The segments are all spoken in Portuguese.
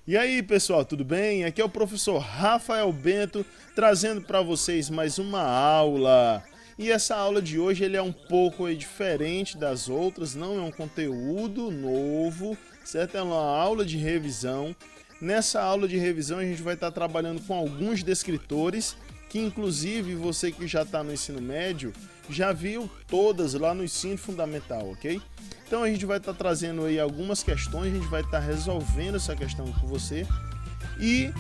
E aí, pessoal, tudo bem? Aqui é o professor Rafael Bento trazendo para vocês mais uma aula. E essa aula de hoje ele é um pouco diferente das outras, não é um conteúdo novo, certo? É uma aula de revisão. Nessa aula de revisão a gente vai estar trabalhando com alguns descritores, que inclusive você que já está no ensino médio já viu todas lá no ensino fundamental, ok? Então a gente vai estar trazendo aí algumas questões, a gente vai estar resolvendo essa questão com você e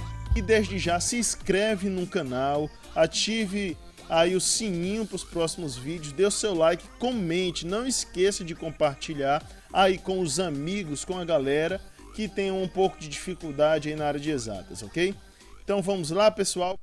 desde já se inscreve no canal, ative aí o sininho para os próximos vídeos, dê o seu like, comente, não esqueça de compartilhar aí com os amigos, com a galera que tem um pouco de dificuldade aí na área de exatas, ok? Então vamos lá, pessoal.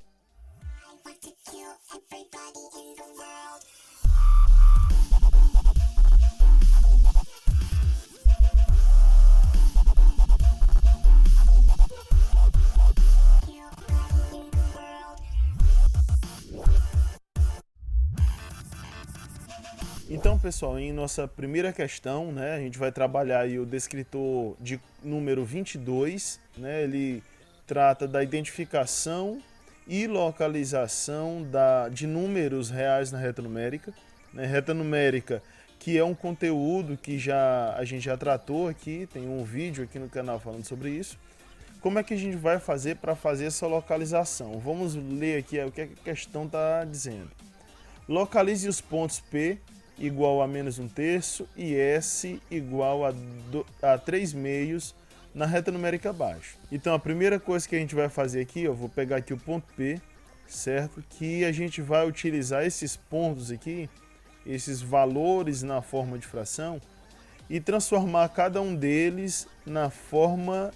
Então, pessoal, em nossa primeira questão, né, a gente vai trabalhar aí o descritor de número 22, né, ele trata da identificação e localização de números reais na reta numérica. Né, reta numérica, que é um conteúdo que a gente já tratou aqui, tem um vídeo aqui no canal falando sobre isso. Como é que a gente vai fazer para fazer essa localização? Vamos ler aqui o que a questão está dizendo. Localize os pontos P igual a menos 1/3 e S igual a 3 meios na reta numérica abaixo. Então a primeira coisa que a gente vai fazer aqui, eu vou pegar aqui o ponto P, certo? Que a gente vai utilizar esses pontos aqui, esses valores na forma de fração e transformar cada um deles na forma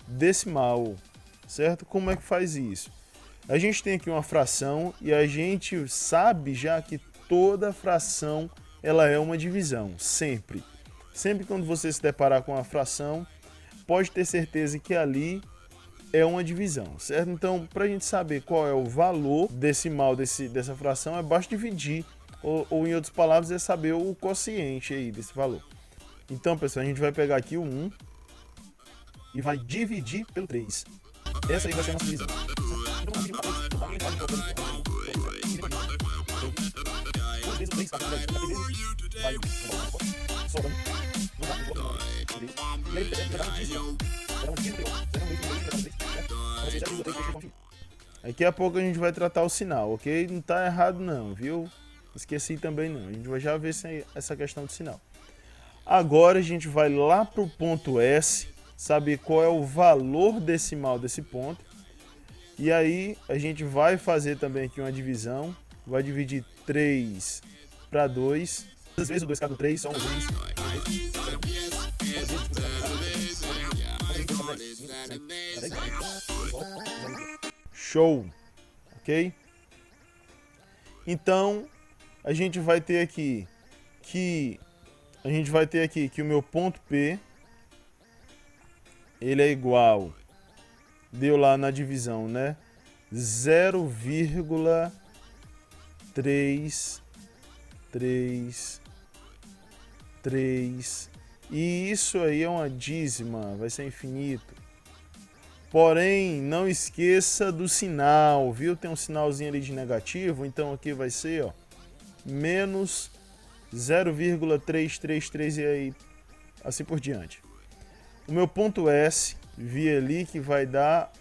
decimal, certo? Como é que faz isso? A gente tem aqui uma fração e a gente sabe já que toda fração ela é uma divisão, sempre. Sempre quando você se deparar com uma fração, pode ter certeza que ali é uma divisão, certo? Então, para a gente saber qual é o valor decimal dessa fração, é basta dividir, ou em outras palavras, é saber o quociente aí desse valor. Então, pessoal, a gente vai pegar aqui o 1 e vai dividir pelo 3. Essa aí vai ser a nossa divisão. Daqui a pouco a gente vai tratar o sinal, ok? Não tá errado não, viu? Esqueci também não. A gente vai já ver essa questão do sinal. Agora a gente vai lá para o ponto S, saber qual é o valor decimal desse ponto. E aí a gente vai fazer também aqui uma divisão. Vai dividir 3 para 2. Às vezes o 2 cada 3 só uma vez. Show! Ok? Então a gente vai ter aqui que o meu ponto P ele é igual, deu lá na divisão, né? 0,333. E isso aí é uma dízima, vai ser infinito. Porém, não esqueça do sinal, viu? Tem um sinalzinho ali de negativo, então aqui vai ser, ó, menos 0,333 e aí assim por diante. O meu ponto S, vi ali que vai dar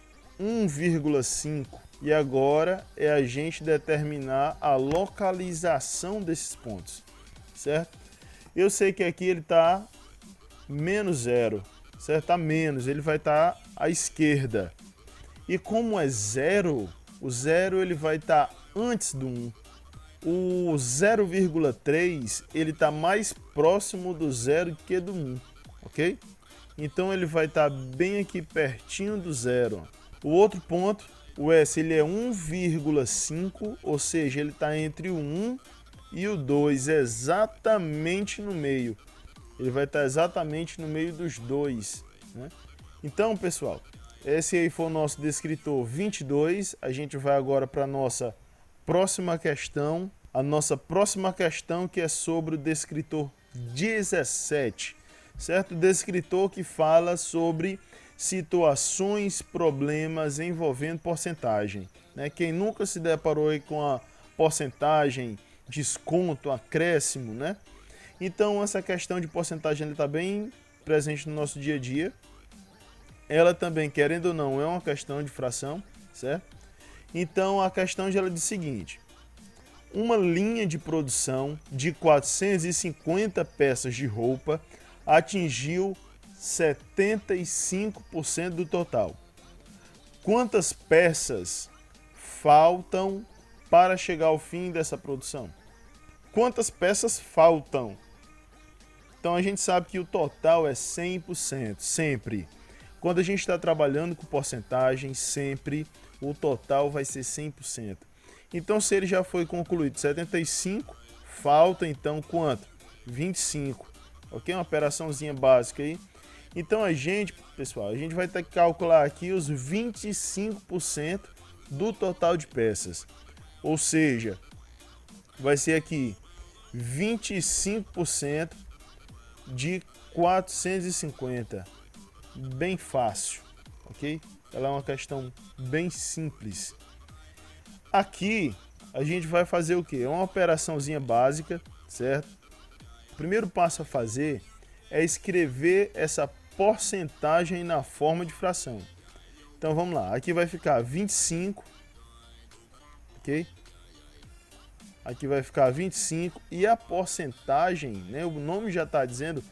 1,5. E agora é a gente determinar a localização desses pontos, certo? Eu sei que aqui ele está menos 0, certo? Está menos, ele vai estar à esquerda. E como é 0, o 0 ele vai estar antes do 1. O 0,3 ele está mais próximo do 0 que do 1, ok? Então ele vai estar bem aqui pertinho do 0. O outro ponto, o S, ele é 1,5, ou seja, ele está entre o 1 e o 2, exatamente no meio. Ele vai estar exatamente no meio dos dois, né? Então, pessoal, esse aí foi o nosso descritor 22. A gente vai agora para a nossa próxima questão. A nossa próxima questão que é sobre o descritor 17, certo? Descritor que fala sobre situações, problemas envolvendo porcentagem, né? Quem nunca se deparou aí com a porcentagem, desconto, acréscimo, né? Então essa questão de porcentagem está bem presente no nosso dia a dia. Ela também, querendo ou não, é uma questão de fração, certo? Então a questão já é o seguinte: uma linha de produção de 450 peças de roupa atingiu 75% do total. Quantas peças faltam para chegar ao fim dessa produção? Quantas peças faltam? Então a gente sabe que o total é 100%, sempre. Quando a gente está trabalhando com porcentagem, sempre o total vai ser 100%. Então se ele já foi concluído 75, falta então quanto? 25. Ok? Uma operaçãozinha básica aí. Então a gente, pessoal, a gente vai ter que calcular aqui os 25% do total de peças. Ou seja, vai ser aqui 25% de 450. Bem fácil, ok? Ela é uma questão bem simples. Aqui a gente vai fazer o que? É uma operaçãozinha básica, certo? O primeiro passo a fazer é escrever essa porcentagem na forma de fração. Então vamos lá, aqui vai ficar 25, ok? Aqui vai ficar 25 e a porcentagem, né? O nome já está dizendo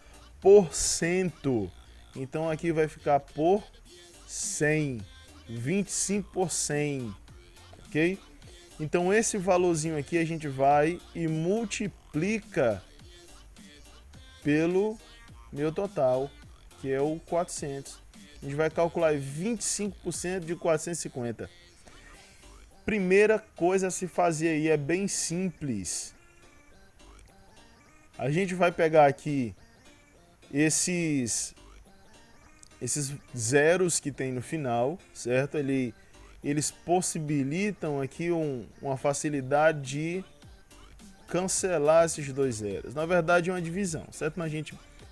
por cento. Então aqui vai ficar por 100, 25 por 100, ok? Então esse valorzinho aqui a gente vai e multiplica pelo meu total, que é o 400. A gente vai calcular 25% de 450. Primeira coisa a se fazer aí é bem simples. A gente vai pegar aqui esses zeros que tem no final, certo? Eles possibilitam aqui uma facilidade de cancelar esses dois zeros. Na verdade é uma divisão, certo? Mas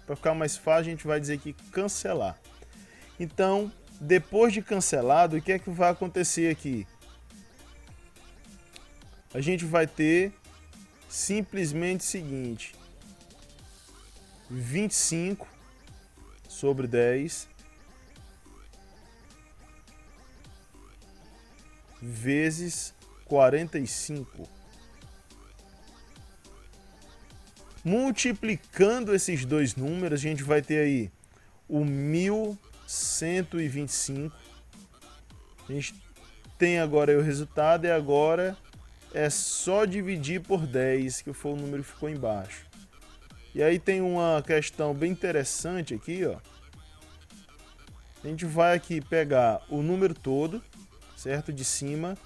para ficar mais fácil, a gente vai dizer aqui cancelar. Então, depois de cancelado, o que é que vai acontecer aqui? A gente vai ter simplesmente o seguinte: 25 sobre 10 vezes 45. Multiplicando esses dois números, a gente vai ter aí o 1125. A gente tem agora aí o resultado e agora é só dividir por 10, que foi o número que ficou embaixo. E aí tem uma questão bem interessante aqui, ó. A gente vai aqui pegar o número todo, certo? De cima.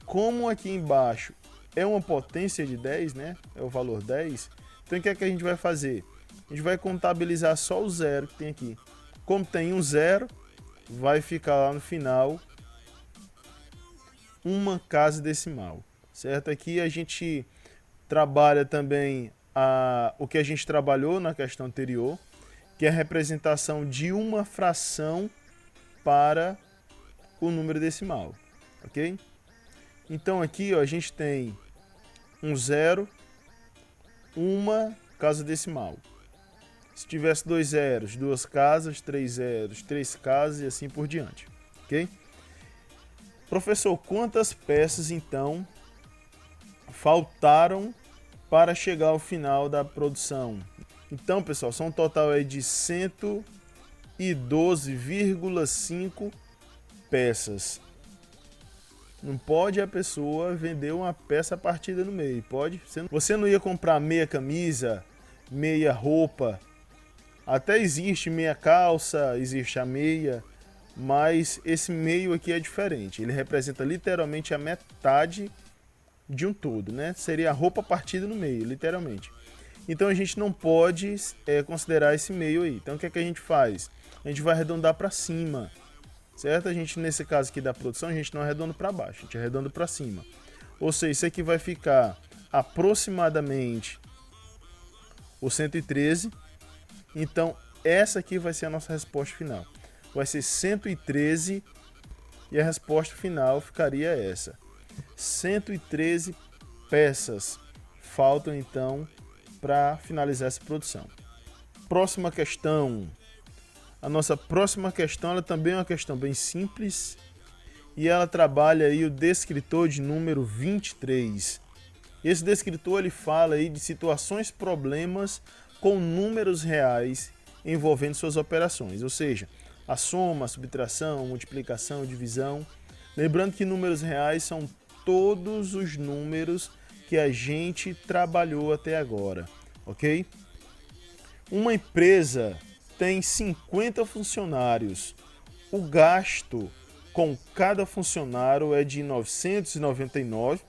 Como aqui embaixo é uma potência de 10, né? É o valor 10. Então o que é que a gente vai fazer? A gente vai contabilizar só o zero que tem aqui. Como tem um zero, vai ficar lá no final uma casa decimal, certo? Aqui a gente trabalha também o que a gente trabalhou na questão anterior, que é a representação de uma fração para o número decimal, ok? Então aqui ó, a gente tem um zero, uma casa decimal. Se tivesse dois zeros, duas casas, três zeros, três casas e assim por diante, ok? Professor, quantas peças então faltaram para chegar ao final da produção? Então, pessoal, são um total aí de 112,5 peças. Não pode a pessoa vender uma peça partida no meio, pode? Você não ia comprar meia camisa, meia roupa, até existe meia calça, existe a meia, mas esse meio aqui é diferente. Ele representa literalmente a metade de um todo, né? Seria a roupa partida no meio, literalmente. Então a gente não pode considerar esse meio aí. Então o que é que a gente faz? A gente vai arredondar para cima, certo? A gente, nesse caso aqui da produção, a gente não arredonda para baixo, a gente arredonda para cima. Ou seja, isso aqui vai ficar aproximadamente o 113. Então essa aqui vai ser a nossa resposta final. vai ser 113 e a resposta final ficaria essa. 113 peças faltam então para finalizar essa produção. Próxima questão. A nossa próxima questão ela também é uma questão bem simples e ela trabalha aí o descritor de número 23. Esse descritor ele fala aí de situações, problemas com números reais envolvendo suas operações, ou seja, a soma, a subtração, multiplicação, divisão. Lembrando que números reais são todos os números que a gente trabalhou até agora, ok? Uma empresa tem 50 funcionários. O gasto com cada funcionário é de 999,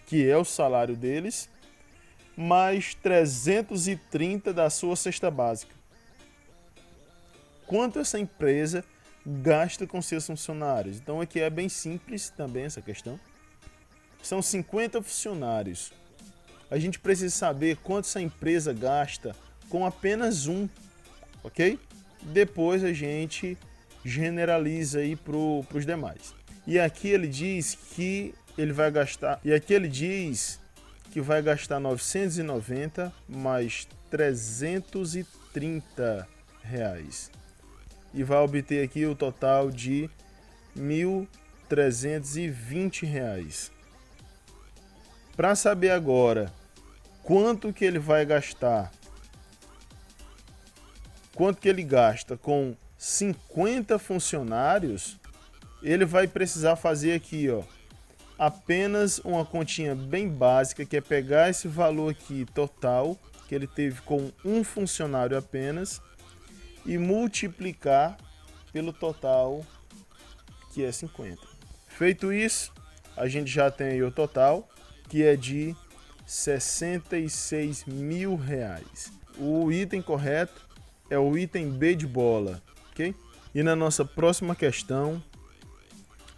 que é o salário deles, mais 330 da sua cesta básica. Quanto essa empresa gasta com seus funcionários? Então aqui é bem simples também essa questão. São 50 funcionários. A gente precisa saber quanto essa empresa gasta com apenas um, ok? Depois a gente generaliza aí para os demais. E aqui ele diz que ele vai gastar. E aqui ele diz que vai gastar 990 mais 330 reais. E vai obter aqui o total de 1.320 reais. Para saber agora quanto que ele vai gastar, quanto que ele gasta com 50 funcionários, ele vai precisar fazer aqui, ó, apenas uma continha bem básica, que é pegar esse valor aqui total, que ele teve com um funcionário apenas, e multiplicar pelo total, que é 50. Feito isso, a gente já tem aí o total, que é de 66 mil reais. O item correto é o item B de bola, ok? E na nossa próxima questão,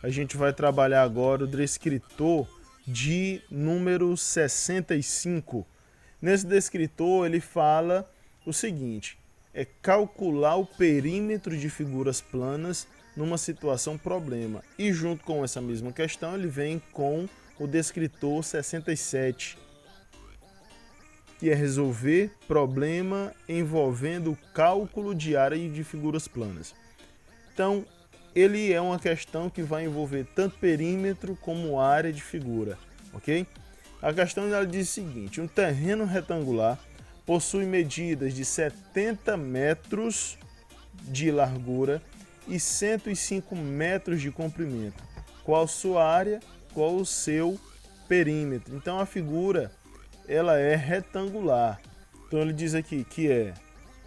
a gente vai trabalhar agora o descritor de número 65. Nesse descritor ele fala o seguinte: é calcular o perímetro de figuras planas numa situação problema. E junto com essa mesma questão ele vem com o descritor 67, que é resolver problema envolvendo o cálculo de área de figuras planas. Então, ele é uma questão que vai envolver tanto perímetro como área de figura, ok? A questão ela diz o seguinte: um terreno retangular possui medidas de 70 metros de largura e 105 metros de comprimento. Qual sua área? Qual o seu perímetro? Então a figura ela é retangular. Então ele diz aqui que é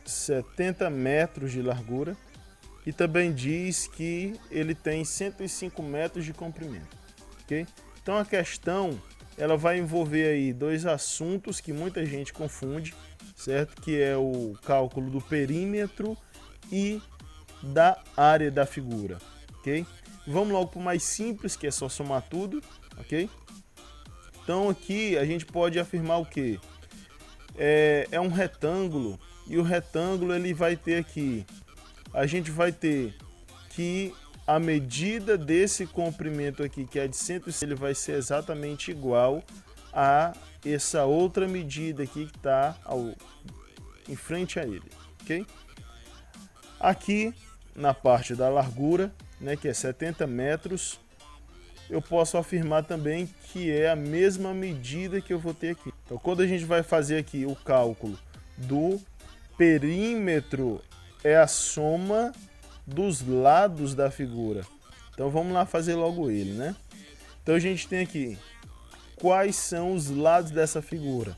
70 metros de largura e também diz que ele tem 105 metros de comprimento, ok? Então a questão ela vai envolver aí dois assuntos que muita gente confunde, certo? Que é o cálculo do perímetro e da área da figura, ok? Vamos logo para o mais simples, que é só somar tudo, ok? Então aqui a gente pode afirmar o que? É um retângulo e o retângulo ele vai ter aqui, a gente vai ter que a medida desse comprimento aqui, que é de 105, ele vai ser exatamente igual a essa outra medida aqui que está em frente a ele, ok? Aqui na parte da largura, né, que é 70 metros, eu posso afirmar também que é a mesma medida que eu vou ter aqui. Então, quando a gente vai fazer aqui o cálculo do perímetro, é a soma dos lados da figura. Então, vamos lá fazer logo ele, né? Então, a gente tem aqui quais são os lados dessa figura.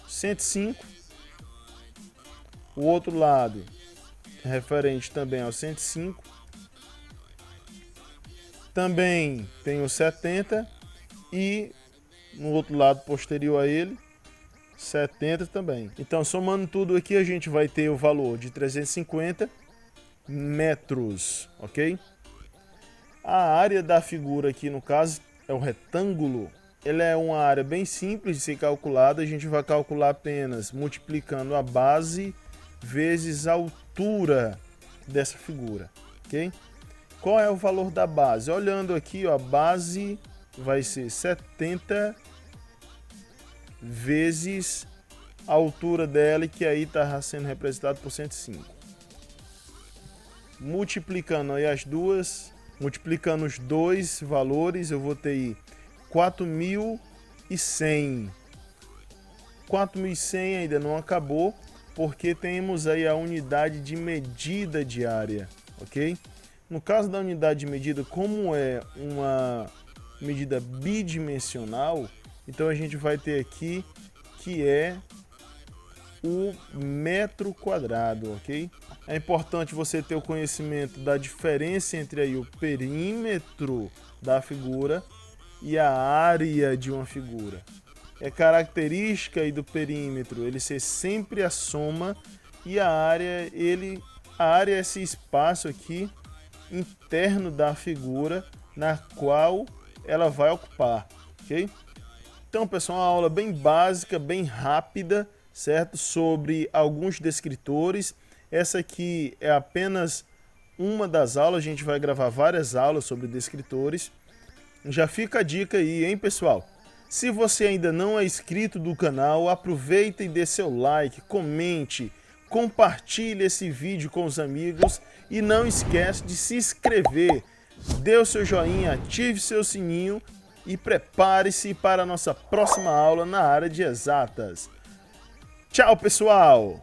105. O outro lado referente também ao 105. Também tem o 70 e no outro lado posterior a ele, 70 também. Então, somando tudo aqui, a gente vai ter o valor de 350 metros, ok? A área da figura aqui, no caso, é o retângulo. Ela é uma área bem simples de ser calculada. A gente vai calcular apenas multiplicando a base vezes a altura dessa figura, ok? Qual é o valor da base? Olhando aqui, ó, a base vai ser 70 vezes a altura dela, que aí está sendo representado por 105. Multiplicando aí as duas, multiplicando os dois valores, eu vou ter aí 4.100. 4.100 ainda não acabou, porque temos aí a unidade de medida diária, ok? No caso da unidade de medida, como é uma medida bidimensional, então a gente vai ter aqui que é o metro quadrado, ok? É importante você ter o conhecimento da diferença entre aí o perímetro da figura e a área de uma figura. É característica aí do perímetro ele ser sempre a soma, e a área é esse espaço aqui interno da figura na qual ela vai ocupar, ok? Então, pessoal, uma aula bem básica, bem rápida, certo? Sobre alguns descritores. Essa aqui é apenas uma das aulas, a gente vai gravar várias aulas sobre descritores. Já fica a dica aí, hein, pessoal? Se você ainda não é inscrito do canal, aproveita e dê seu like, comente, compartilhe esse vídeo com os amigos e não esquece de se inscrever, dê o seu joinha, ative seu sininho e prepare-se para a nossa próxima aula na área de exatas. Tchau, pessoal!